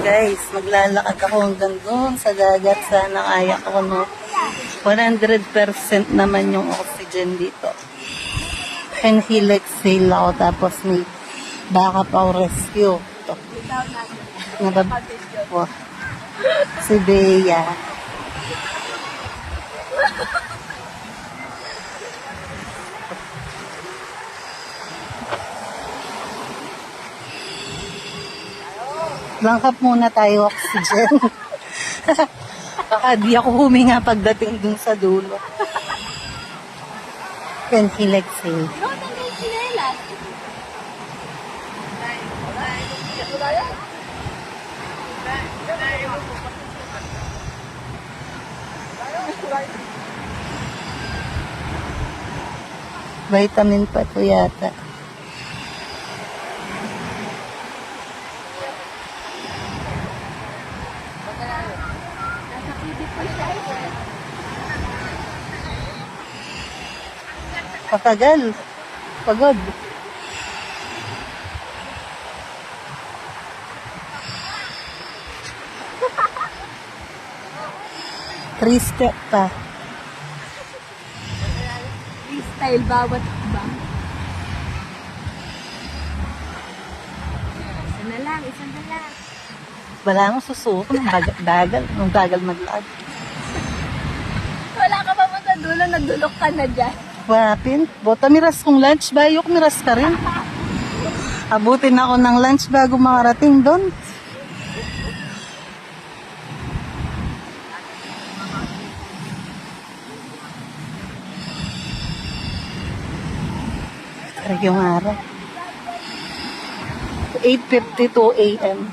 Guys, maglalakad ako hanggang doon sa dagat. Sana kaya ko, no? 100% naman yung oxygen dito. Inhale, exhale ako. Tapos may backup or rescue. Ito. Wow. Si Bea. Langkap muna tayo oxygen. Baka di ako huminga pagdating dun sa dulo. Inhale, exhale. Vitamin pa to yata. Patagal. Pagod. Three-step pa. Freestyle bawat ba? Isa na lang. Wala akong susuko ng bagal. Nung bagal maglakad. Wala ka pa mo sa dulo, nagdulok ka na dyan. Wapin. Bota miras kong lunch. Bayok miras ka rin. Abutin ako ng lunch bago makarating doon. Yung araw. 8:52 a.m.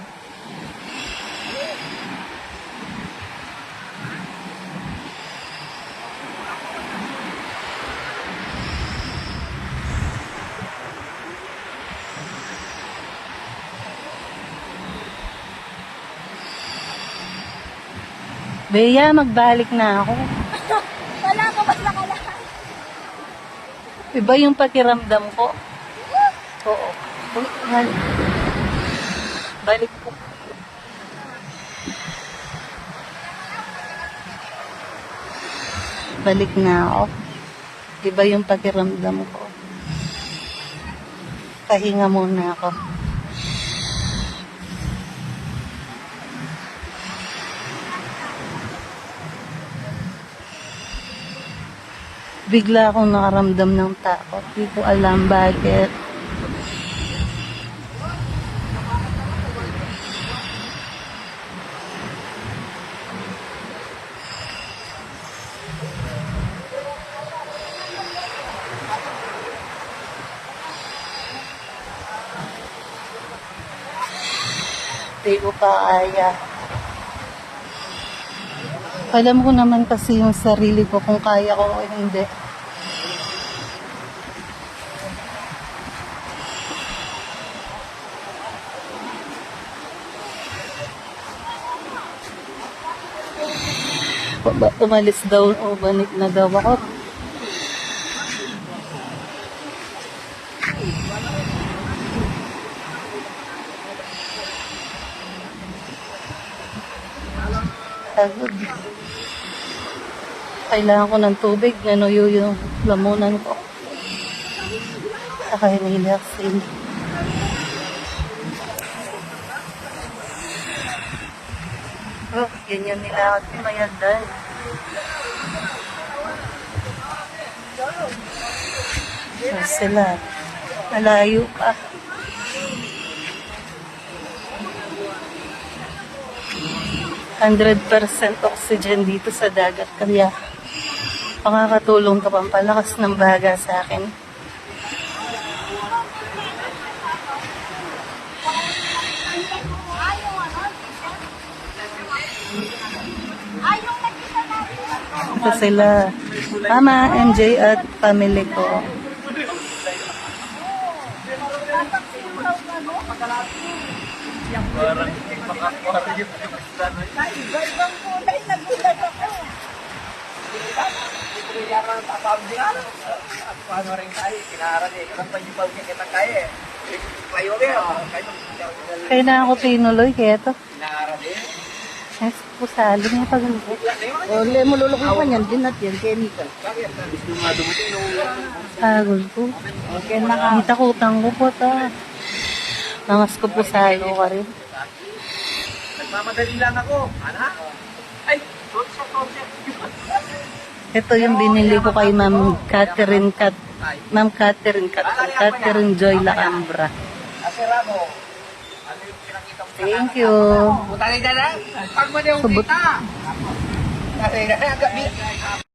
Bea, magbalik na ako. Wala ka ba sa kalahan? Iba yung pakiramdam ko. Oo. Balik po. Balik na ako. Iba yung pakiramdam ko. Pahinga muna ako. Bigla akong nakaramdam ng takot. Hindi ko alam bakit. Hindi ko pa kaya. Alam ko naman kasi yung sarili ko kung kaya ko o hindi. Umalis daw o banik na daw ako. Pagod. Kailangan ko ng tubig. Nanuyo yung lamunan ko. Saka hinihilaxin. Oh, ganyan nila kasi mayadan. So, sila. Malayo pa. %100% oxygen dito sa dagat. Kaya makakatulong to pampalakas ng baga sa akin. Ito sila. Mama, MJ at family ko. Kaya na ako tinuloy, kaya ito. Ay, pusalo niya pag O, mo lulukuhan yan. Din natin, chemical. Sagol ko. Okay, naka. Itakutang ko po ta. Nangas ko pusalo ka rin. Nagmamadali lang ako. Ano? Ay, torsa. Ito yung binili ko kay Ma'am Catherine Catherine Joy Lacambra. Asiramo. Ano yung pinakita mo? Thank you. Puta na dyan, ha? Pag mo na yung Subot. kita. Kasi,